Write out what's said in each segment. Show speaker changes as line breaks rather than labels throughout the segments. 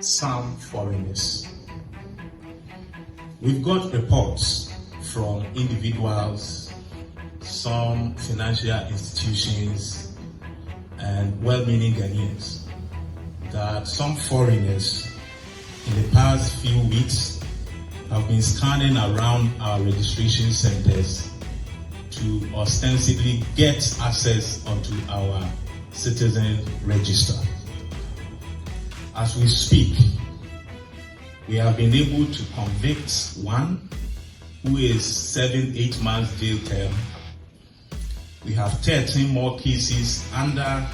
some foreigners. We've got reports from individuals, some financial institutions, and well-meaning Ghanaians that some foreigners in the past few weeks have been scanning around our registration centers to ostensibly get access onto our citizen register. As we speak, we have been able to convict one who is serving 8 months jail term. We have 13 more cases under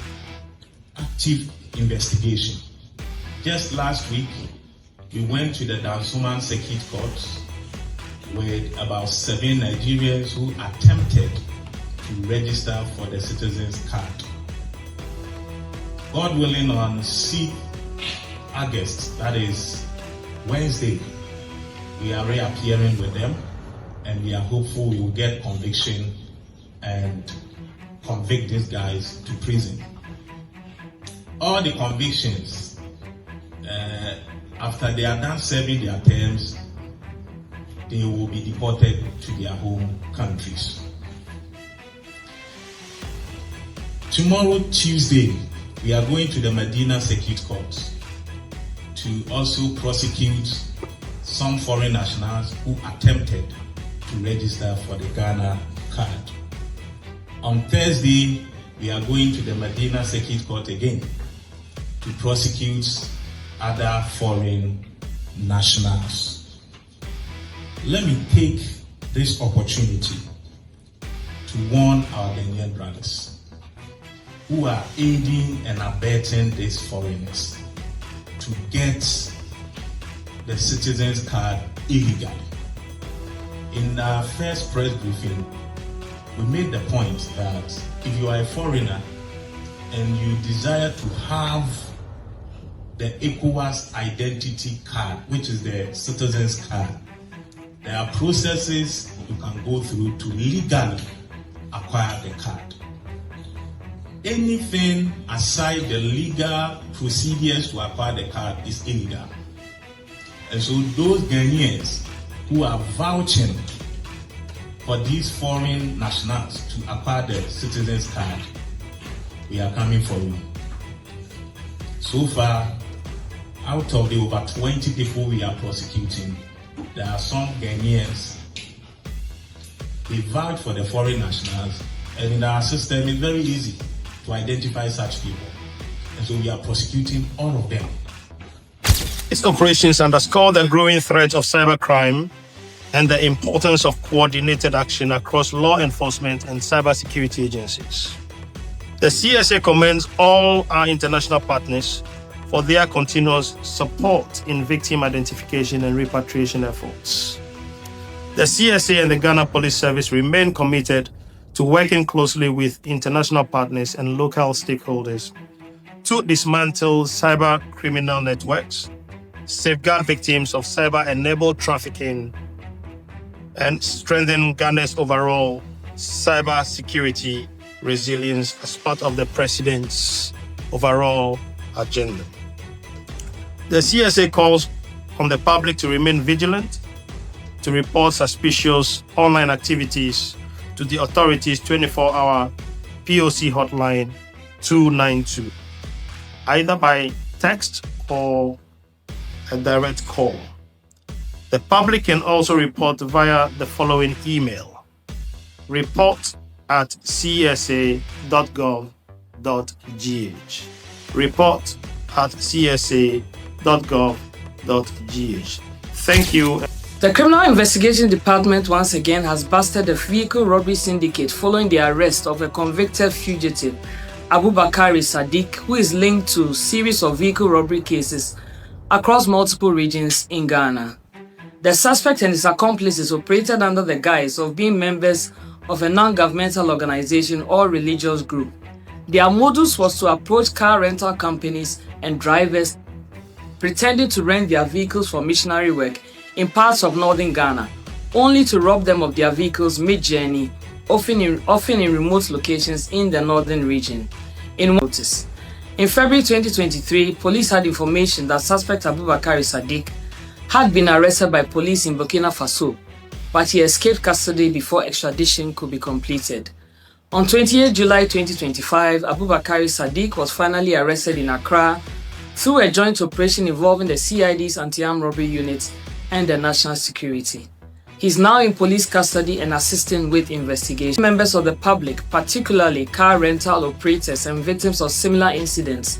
active investigation. Just last week, we went to the Dansoman Circuit Court with about 7 Nigerians who attempted to register for the citizens card. God willing, on 6th August, that is Wednesday, we are reappearing with them, and we are hopeful we will get conviction and convict these guys to prison. All the convictions, after they are done serving their terms, they will be deported to their home countries. Tomorrow, Tuesday, we are going to the Medina Circuit Court to also prosecute some foreign nationals who attempted to register for the Ghana card. On Thursday, we are going to the Medina Circuit Court again to prosecute other foreign nationals. Let me take this opportunity to warn our Ghanaian brothers who are aiding and abetting these foreigners to get the citizens card illegally. In our first press briefing, we made the point that if you are a foreigner and you desire to have the ECOWAS identity card, which is the citizens card, there are processes you can go through to legally acquire the card. Anything aside the legal procedures to acquire the card is illegal. And so those Ghanaians who are vouching for these foreign nationals to acquire the citizens card, we are coming for you. So far, out of the over 20 people we are prosecuting, there are some Ghanaians, they vouch for the foreign nationals, and in our system it's very easy to identify such people. And so we are prosecuting all of them.
These operations underscore the growing threat of cybercrime and the importance of coordinated action across law enforcement and cybersecurity agencies. The CSA commends all our international partners for their continuous support in victim identification and repatriation efforts. The CSA and the Ghana Police Service remain committed to working closely with international partners and local stakeholders to dismantle cyber criminal networks, safeguard victims of cyber-enabled trafficking, and strengthen Ghana's overall cyber security resilience as part of the President's overall agenda. The CSA calls on the public to remain vigilant, to report suspicious online activities to the authorities' 24-hour POC hotline 292, either by text or a direct call. The public can also report via the following email: report@csa.gov.gh. report@csa.gov.gh. Thank you.
The Criminal Investigation Department once again has busted a vehicle robbery syndicate following the arrest of a convicted fugitive, Abubakar Sadiq, who is linked to a series of vehicle robbery cases across multiple regions in Ghana. The suspect and his accomplices operated under the guise of being members of a non-governmental organization or religious group. Their modus was to approach car rental companies and drivers pretending to rent their vehicles for missionary work in parts of northern Ghana, only to rob them of their vehicles mid-journey, often in remote locations in the northern region. In notice, In February 2023, police had information that suspect Abubakar Sadiq had been arrested by police in Burkina Faso, but he escaped custody before extradition could be completed. On 28 July 2025, Abubakar Sadiq was finally arrested in Accra through a joint operation involving the CID's anti-armed robbery unit and the national security. He is now in police custody and assisting with investigation. Members of the public, particularly car rental operators and victims of similar incidents,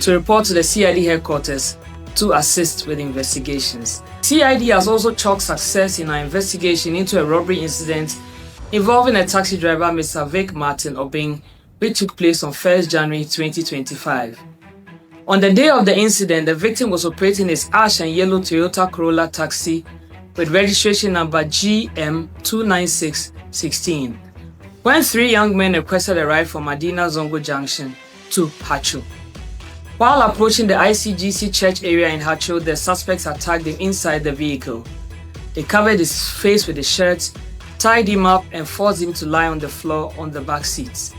to report to the CID headquarters to assist with investigations. CID has also chalked success in our investigation into a robbery incident involving a taxi driver, Mr. Vic Martin Obing, which took place on 1st January 2025. On the day of the incident, the victim was operating his ash and yellow Toyota Corolla taxi with registration number GM29616, when three young men requested a ride from Madina Zongo Junction to Hacho. While approaching the ICGC church area in Hacho, the suspects attacked him inside the vehicle. They covered his face with a shirt, tied him up, and forced him to lie on the floor on the back seats.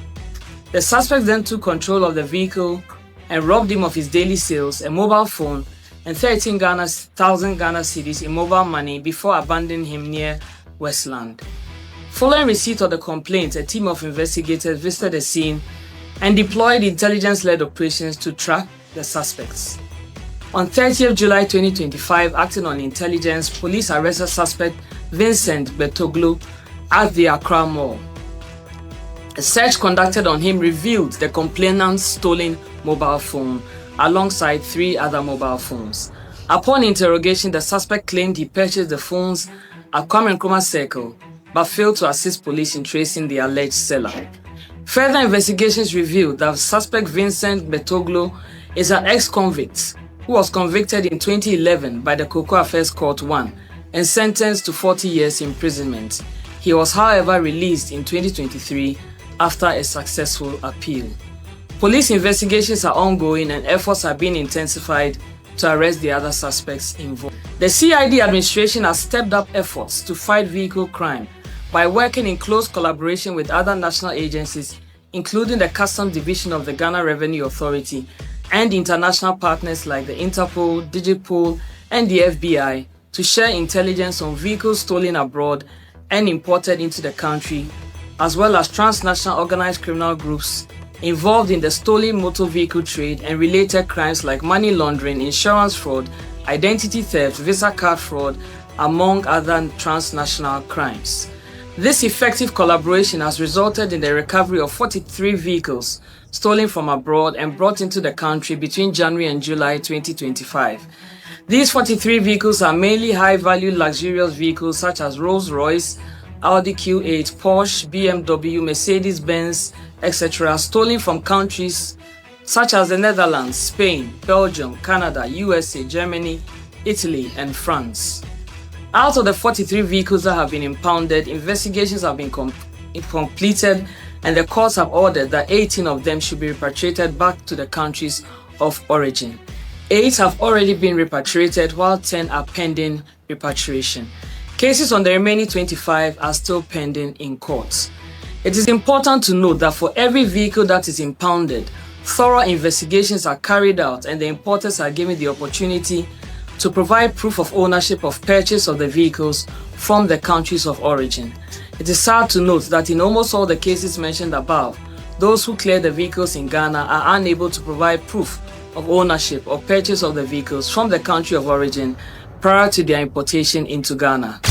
The suspects then took control of the vehicle and robbed him of his daily sales, a mobile phone, and 13,000 Ghana cedis in mobile money before abandoning him near Westland. Following receipt of the complaint, a team of investigators visited the scene and deployed intelligence-led operations to track the suspects. On 30th July 2025, acting on intelligence, police arrested suspect Vincent Betoglo at the Accra Mall. A search conducted on him revealed the complainant's stolen mobile phone alongside 3 other mobile phones. Upon interrogation, the suspect claimed he purchased the phones at Kwame Nkrumah Circle, but failed to assist police in tracing the alleged seller. Further investigations revealed that suspect Vincent Betoglo is an ex-convict who was convicted in 2011 by the Cocoa Affairs Court 1 and sentenced to 40 years imprisonment. He was, however, released in 2023 after a successful appeal. Police investigations are ongoing and efforts are being intensified to arrest the other suspects involved. The CID administration has stepped up efforts to fight vehicle crime by working in close collaboration with other national agencies, including the Customs Division of the Ghana Revenue Authority and international partners like the Interpol, Digipol, and the FBI to share intelligence on vehicles stolen abroad and imported into the country, as well as transnational organized criminal groups involved in the stolen motor vehicle trade and related crimes like money laundering, insurance fraud, identity theft, visa card fraud, among other transnational crimes. This effective collaboration has resulted in the recovery of 43 vehicles stolen from abroad and brought into the country between January and July 2025. These 43 vehicles are mainly high-value luxurious vehicles such as Rolls-Royce, Audi Q8, Porsche, BMW, Mercedes-Benz, etc., stolen from countries such as the Netherlands, Spain, Belgium, Canada, USA, Germany, Italy, and France. Out of the 43 vehicles that have been impounded, investigations have been completed and the courts have ordered that 18 of them should be repatriated back to the countries of origin. 8 have already been repatriated while 10 are pending repatriation. Cases on the remaining 25 are still pending in courts. It is important to note that for every vehicle that is impounded, thorough investigations are carried out and the importers are given the opportunity to provide proof of ownership of purchase of the vehicles from the countries of origin. It is sad to note that in almost all the cases mentioned above, those who clear the vehicles in Ghana are unable to provide proof of ownership or purchase of the vehicles from the country of origin prior to their importation into Ghana.